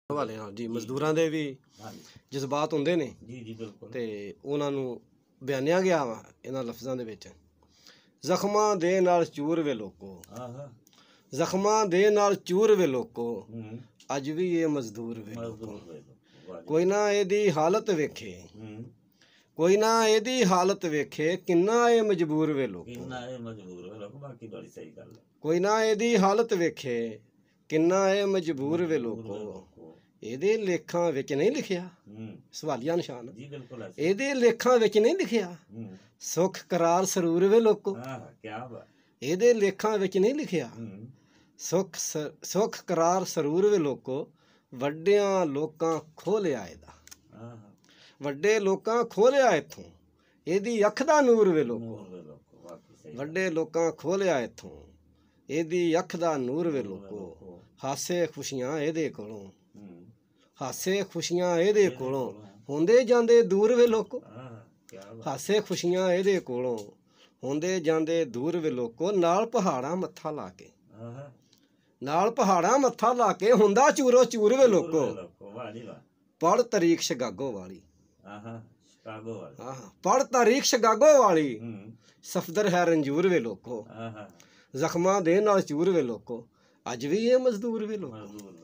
ਹਵਾਲੇ ਨਾਲ ਜੀ ਮਜ਼ਦੂਰਾਂ ਦੇ ਵੀ ਜਜ਼ਬਾਤ ਹੁੰਦੇ ਨੇ ਜੀ ਬਿਲਕੁਲ ਤੇ ਉਹਨਾਂ ਨੂੰ ਬਿਆਨਿਆ ਗਿਆ ਵਾ ਇਹਨਾਂ ਲਫ਼ਜ਼ਾਂ ਦੇ ਵਿੱਚ। ਜ਼ਖਮਾਂ ਦੇ ਨਾਲ ਚੂਰ ਵੇ ਲੋਕੋ, ਜ਼ਖਮਾਂ ਦੇ ਨਾਲ ਚੂਰ ਵੇ ਲੋਕੋ, ਅੱਜ ਵੀ ਇਹ ਮਜ਼ਦੂਰ ਵੇ ਲੋਕੋ। ਕੋਈ ਨਾ ਇਹਦੀ ਹਾਲਤ ਵੇਖੇ, ਕੋਈ ਨਾ ਇਹਦੀ ਹਾਲਤ ਵੇਖੇ, ਕਿੰਨਾ ਇਹ ਮਜਬੂਰ ਵੇ ਲੋਕੋ। ਕੋਈ ਨਾ ਇਹਦੀ ਹਾਲਤ ਵੇਖੇ, ਕਿੰਨਾ ਇਹ ਮਜਬੂਰ ਵੇ ਲੋਕੋ। ਇਹਦੇ ਲੇਖਾਂ ਵਿੱਚ ਨਹੀਂ ਲਿਖਿਆ, ਸਵਾਲੀਆ ਨਿਸ਼ਾਨ, ਇਹਦੇ ਲੇਖਾਂ ਵਿੱਚ ਨਹੀਂ ਲਿਖਿਆ ਸੁੱਖ ਕਰਾਰ ਸਰੂਰ ਵੇ ਲੋਕੋ। ਇਹਦੇ ਲੇਖਾਂ ਵਿੱਚ ਨਹੀਂ ਲਿਖਿਆ ਸੁੱਖ ਕਰਾਰ ਸਰੂਰ ਵੇ ਲੋਕੋ। ਵੱਡਿਆਂ ਲੋਕਾਂ ਖੋਹ ਲਿਆ ਇਹਦਾ, ਵੱਡੇ ਲੋਕਾਂ ਖੋਹ ਲਿਆ ਇੱਥੋਂ ਇਹਦੀ ਅੱਖ ਦਾ ਨੂਰ ਵੇ ਲੋਕੋ। ਵੱਡੇ ਲੋਕਾਂ ਖੋਹ ਲਿਆ ਇੱਥੋਂ ਇਹਦੀ ਅੱਖ ਦਾ ਨੂਰ ਵੇ ਲੋਕੋ। ਹਾਸੇ ਖੁਸ਼ੀਆਂ ਇਹਦੇ ਕੋਲੋਂ, ਹਾਸੇ ਖੁਸ਼ੀਆਂ ਇਹਦੇ ਕੋਲੋਂ, ਹੁੰਦੇ ਜਾਂਦੇ ਦੂਰ ਵੇ ਲੋਕੋ। ਹਾਸੇ ਖੁਸ਼ੀਆਂ ਇਹਦੇ ਕੋਲੋਂ, ਹੁੰਦੇ ਜਾਂਦੇ ਦੂਰ ਵੇ ਲੋਕੋ। ਨਾਲ ਪਹਾੜਾਂ ਮੱਥਾ ਲਾ ਕੇ, ਨਾਲ ਪਹਾੜਾਂ ਮੱਥਾ ਲਾ ਕੇ, ਹੁੰਦਾ ਚੂਰੋ ਚੂਰ ਵੇ ਲੋਕੋ। ਪੜ੍ਹ ਤਾਰੀਖ ਸ਼ਿਕਾਗੋ ਵਾਲੀ, ਪੜ੍ਹ ਤਾਰੀਖ ਸ਼ਿਕਾਗੋ ਵਾਲੀ, ਸਫਦਰ ਹੈ ਰੰਜੂਰ ਵੇ ਲੋਕੋ। ਜ਼ਖਮਾਂ ਦੇ ਨਾਲ ਚੂਰ ਵੇ ਲੋਕੋ, ਅੱਜ ਵੀ ਇਹ ਮਜ਼ਦੂਰ ਵੇ ਲੋਕੋ।